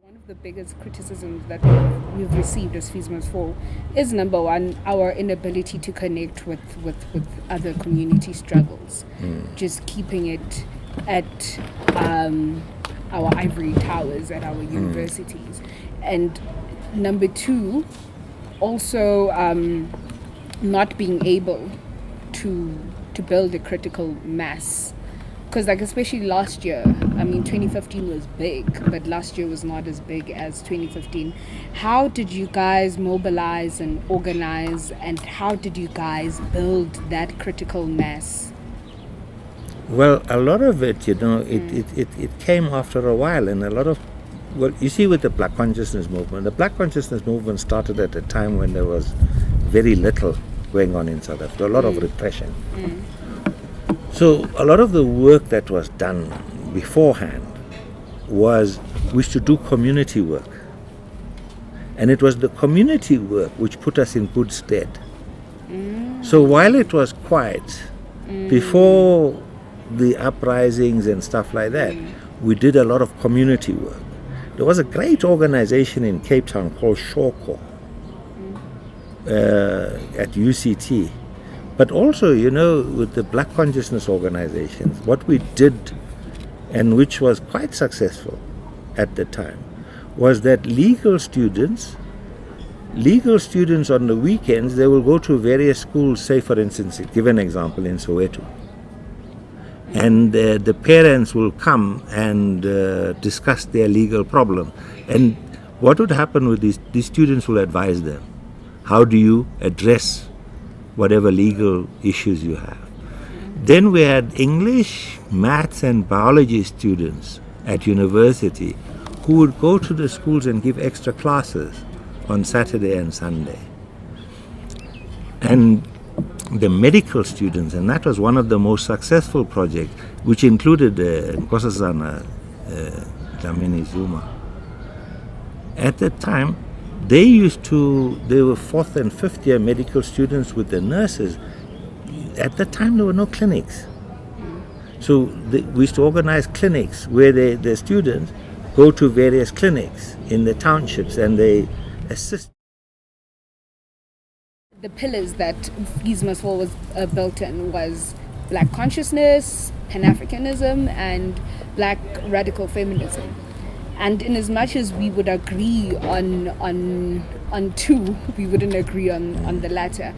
One of the biggest criticisms that we've received as FISMAS4 is, number one, our inability to connect with other community struggles. Just keeping it at our ivory towers at our universities. And number two, also not being able to build a critical mass. Because especially last year, 2015 was big, but last year was not as big as 2015. How did you guys mobilize and organize, and how did you guys build that critical mass? Well, a lot of it, it came after a while, and you see with the Black Consciousness Movement, the Black Consciousness Movement started at a time when there was very little going on in South Africa, a lot of repression. So a lot of the work that was done beforehand was we should do community work. And it was the community work which put us in good stead. So while it was quiet, before the uprisings and stuff like that, we did a lot of community work. There was a great organization in Cape Town called Shoko at UCT. But also, with the Black Consciousness organizations, what we did, and which was quite successful at the time, was that legal students on the weekends, they will go to various schools, say for instance, give an example in Soweto. And the parents will come and discuss their legal problem. And what would happen with these students will advise them. How do you address whatever legal issues you have? Then we had English, maths and biology students at university who would go to the schools and give extra classes on Saturday and Sunday. And the medical students, and that was one of the most successful projects, which included Ntokozo Dlamini Zuma. At the time, they were fourth and fifth year medical students with the nurses. At the time, there were no clinics. So we used to organize clinics where the students go to various clinics in the townships and they assist. The pillars that FISMAS4 was built in was Black consciousness, Pan-Africanism, and Black radical feminism. And in as much as we would agree on two, we wouldn't agree on the latter.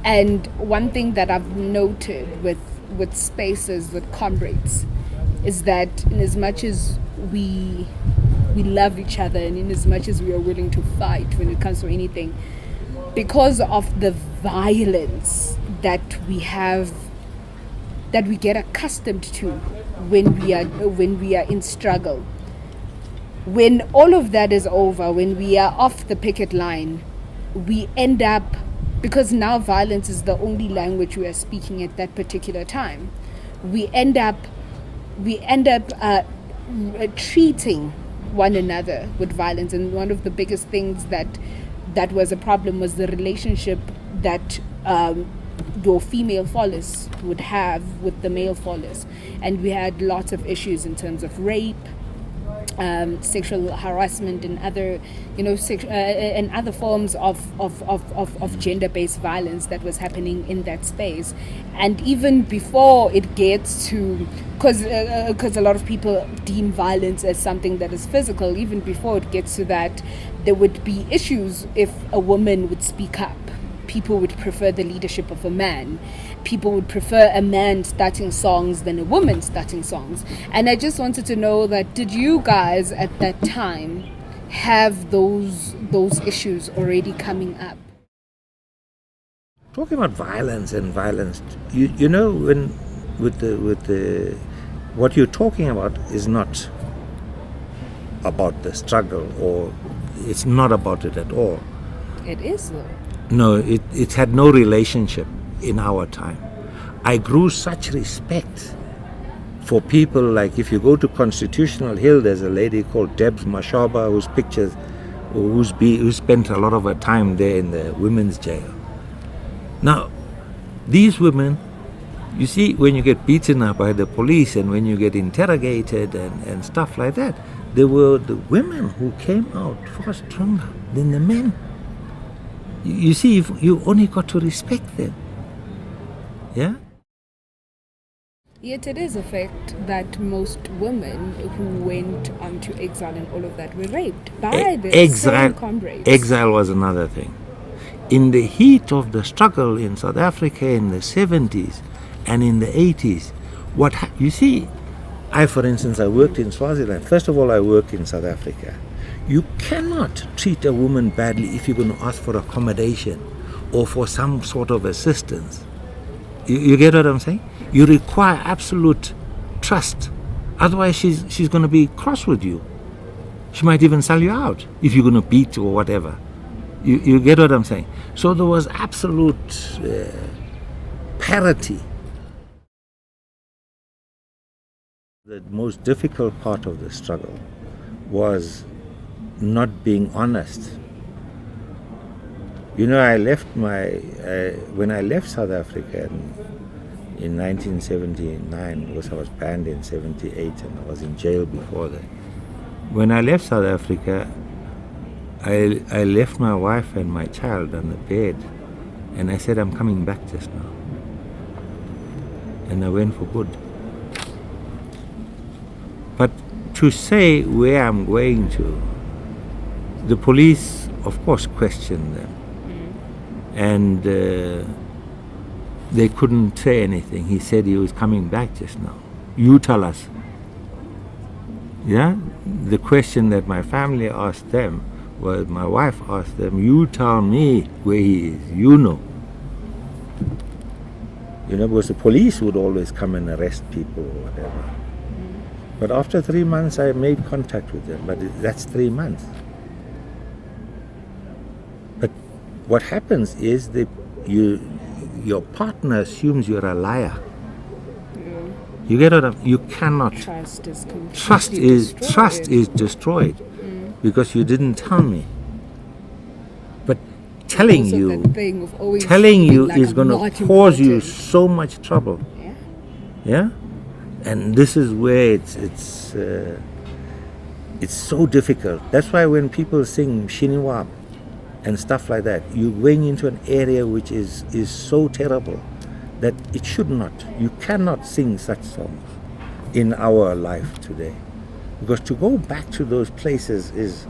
And one thing that I've noted with spaces, with comrades, is that in as much as we love each other and in as much as we are willing to fight when it comes to anything, because of the violence that we have, that we get accustomed to when we are in struggle, when all of that is over, when we are off the picket line, we end up, because now violence is the only language we are speaking at that particular time, we end up treating one another with violence. And one of the biggest things that was a problem was the relationship that your female followers would have with the male followers. And we had lots of issues in terms of rape, sexual harassment, and other, and other forms of gender-based violence that was happening in that space. And even before it gets to, because a lot of people deem violence as something that is physical, even before it gets to that, there would be issues if a woman would speak up. People would prefer the leadership of a man. People would prefer a man starting songs than a woman starting songs. And I just wanted to know that, did you guys at that time have those issues already coming up? Talking about violence, when with the what you're talking about is not about the struggle, or it's not about it at all. It is though. No, it had no relationship in our time. I grew such respect for people, like if you go to Constitutional Hill, there's a lady called Debs Mashaba who spent a lot of her time there in the women's jail. Now, these women You see, when you get beaten up by the police and when you get interrogated and stuff like that, there were the women who came out far stronger than the men. You see, if you only got to respect them. Yeah? Yet it is a fact that most women who went onto exile and all of that were raped by their same comrades. Exile was another thing. In the heat of the struggle in South Africa in the 70s and in the 80s, you see, for instance, I worked in Swaziland. First of all, I worked in South Africa. You cannot treat a woman badly if you're going to ask for accommodation or for some sort of assistance. You get what I'm saying? You require absolute trust. Otherwise, she's going to be cross with you. She might even sell you out if you're going to beat or whatever. You get what I'm saying? So there was absolute parity. The most difficult part of the struggle was not being honest. You know, when I left South Africa in 1979, because I was banned in 78 and I was in jail before that. When I left South Africa, I left my wife and my child on the bed, and I said, I'm coming back just now. And I went for good. But to say where I'm going to, the police, of course, questioned them. And they couldn't say anything. He said he was coming back just now. You tell us. Yeah? The question that my family asked them was, my wife asked them, you tell me where he is. You know. You know, because the police would always come and arrest people or whatever. But after 3 months, I made contact with them. But that's 3 months. But what happens is your partner assumes you're a liar. You get what you cannot. Trust is destroyed because you didn't tell me. But telling you is going to cause you so much trouble. Yeah, and this is where it's so difficult. That's why when people sing Shiniwab and stuff like that, you're going into an area which is so terrible that it should not. You cannot sing such songs in our life today, because to go back to those places is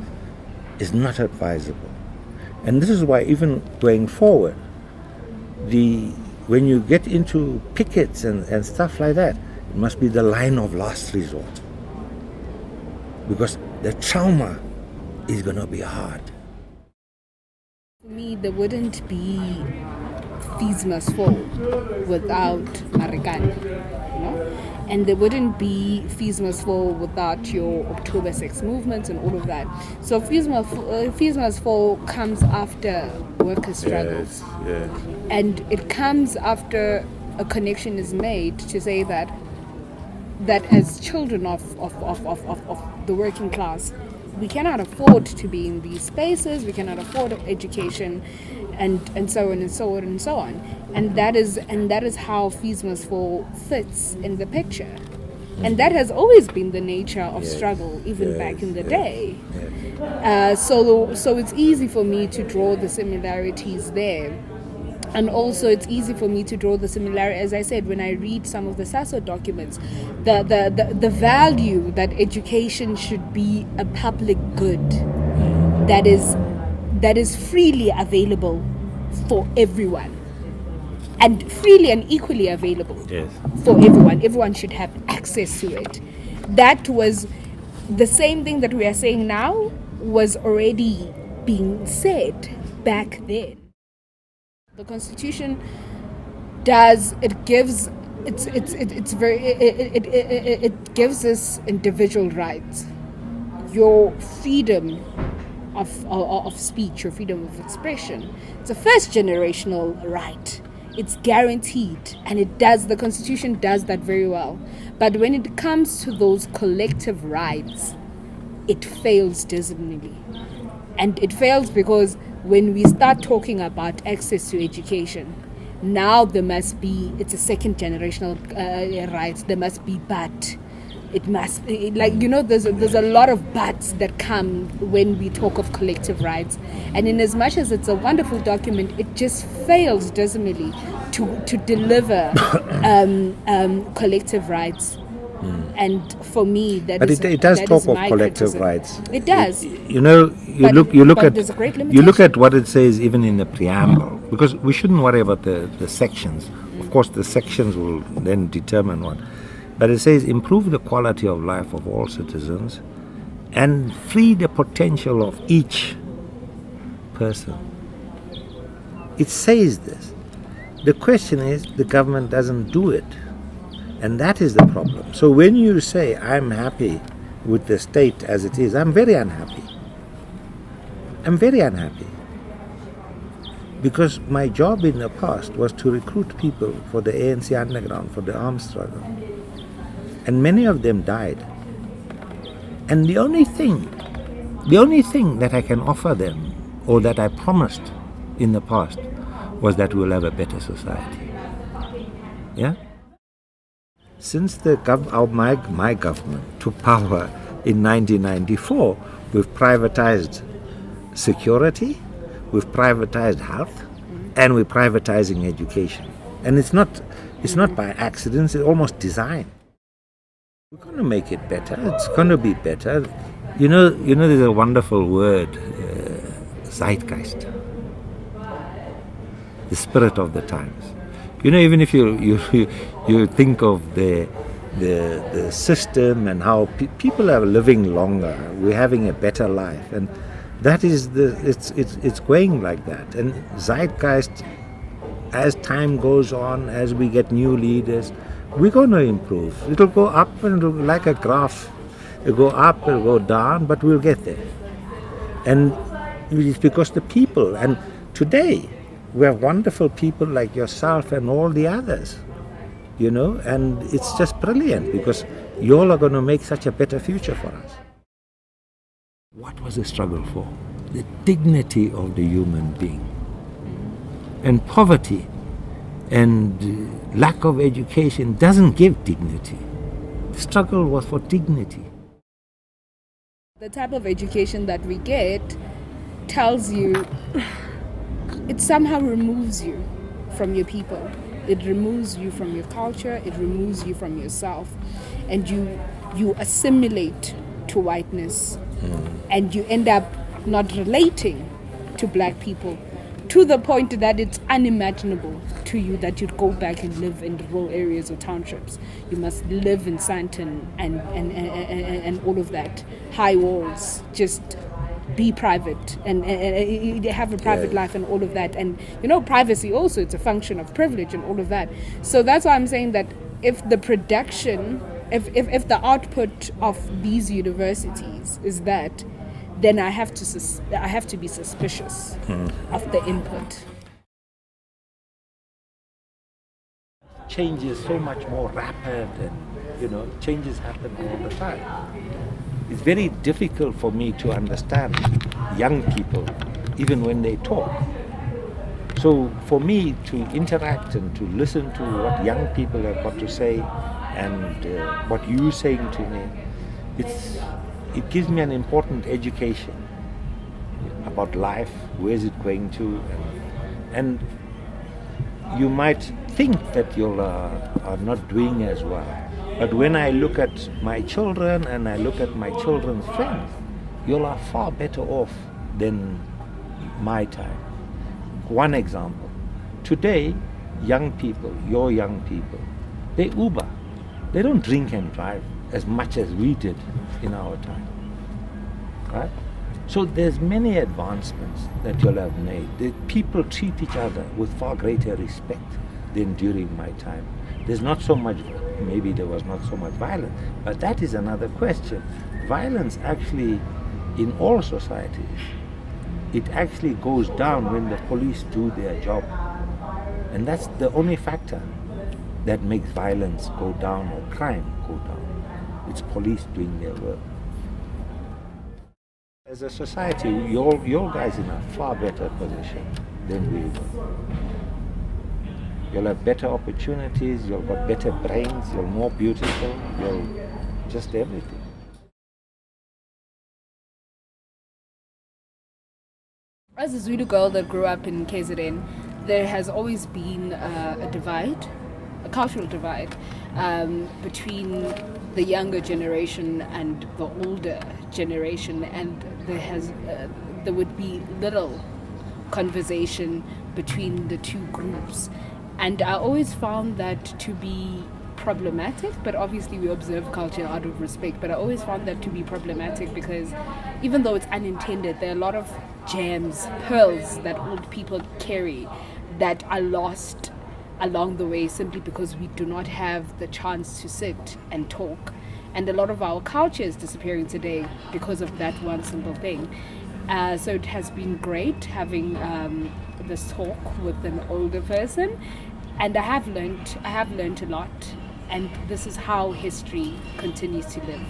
not advisable. And this is why even going forward, when you get into pickets and stuff like that, it must be the line of last resort, because the trauma is going to be hard. For me, there wouldn't be Fees Must Fall without Marikana, you know? And there wouldn't be Fees Must Fall without your October 6 movements and all of that. So Fees Must Fall comes after worker struggles. Yes. And it comes after a connection is made to say that as children of the working class, we cannot afford to be in these spaces, we cannot afford education, and so on and so on and so on. And that is how Fees Must Fall fits in the picture. And that has always been the nature of struggle, even back in the day. So it's easy for me to draw the similarities there. And also it's easy for me to draw the similarity, as I said, when I read some of the SASO documents, the value that education should be a public good that is freely available for everyone, and freely and equally available for everyone. Everyone should have access to it. That was the same thing that we are saying now was already being said back then. The Constitution it gives us individual rights, your freedom of speech, your freedom of expression. It's a first generational right. It's guaranteed, and the Constitution does that very well. But when it comes to those collective rights, it fails dismally. And it fails because when we start talking about access to education, Now there must be, it's a second generational rights, there must be but. It must be, like, you know, there's a lot of buts that come when we talk of collective rights. And in as much as it's a wonderful document, it just fails dismally to deliver collective rights. And for me, that But is it does that talk is of my collective criticism. rights. It does. You know, you But look but at there's a great you look limitation. at what it says even in the preamble, because we shouldn't worry about the sections. Of course, the sections will then determine what. But it says improve the quality of life of all citizens and free the potential of each person. It says this. The question is the government doesn't do it. And that is the problem. So when you say, I'm happy with the state as it is, I'm very unhappy. I'm very unhappy. Because my job in the past was to recruit people for the ANC underground, for the armed struggle. And many of them died. And the only thing that I can offer them, or that I promised in the past, was that we'll have a better society. Yeah? Since my government took power in 1994, we've privatized security, we've privatized health, and we're privatizing education. And it's not by accident, it's almost designed. We're going to make it better. It's going to be better. You know, there's a wonderful word, zeitgeist, the spirit of the times. You know, even if you think of the system and how people are living longer, we're having a better life, and that is it's going like that. And zeitgeist, as time goes on, as we get new leaders, we're going to improve. It'll go up and it'll, like a graph. It'll go up, it'll go down, but we'll get there. And it's because the people, and today we have wonderful people like yourself and all the others, you know, and it's just brilliant because you all are going to make such a better future for us. What was the struggle for? The dignity of the human being. And poverty and lack of education doesn't give dignity. The struggle was for dignity. The type of education that we get tells you, it somehow removes you from your people. It removes you from your culture, it removes you from yourself. And you assimilate to whiteness. And you end up not relating to black people, to the point that it's unimaginable to you that you'd go back and live in the rural areas or townships. You must live in Sandton and all of that. High walls, just be private and have a private life and all of that. And you know, privacy also, it's a function of privilege and all of that. So that's why I'm saying that if the production, if the output of these universities is that, then I have to be suspicious of the input. Change is so much more rapid, and you know, changes happen all the time. It's very difficult for me to understand young people, even when they talk. So for me to interact and to listen to what young people have got to say, and what you're saying to me, it gives me an important education about life. Where is it going to? And you might think that you are not doing as well. But when I look at my children and I look at my children's friends, you are far better off than my time. One example. Today, young people, your young people, they Uber. They don't drink and drive as much as we did in our time. Right? So there's many advancements that you'll have made. The people treat each other with far greater respect than during my time. There's not so much, maybe there was not so much violence, but that is another question. Violence actually, in all societies, it actually goes down when the police do their job. And that's the only factor that makes violence go down or crime go down. It's police doing their work. As a society, your guys in a far better position than we were. you'll have better opportunities, you'll got better brains, you're more beautiful, you'll just everything. As a Zulu girl that grew up in KZN, there has always been a divide, a cultural divide, between the younger generation and the older generation, and there would be little conversation between the two groups. And I always found that to be problematic, but obviously we observe culture out of respect, but I always found that to be problematic because even though it's unintended, there are a lot of gems, pearls that old people carry that are lost along the way simply because we do not have the chance to sit and talk. And a lot of our culture is disappearing today because of that one simple thing. So it has been great having this talk with an older person, and I have learned a lot, and this is how history continues to live.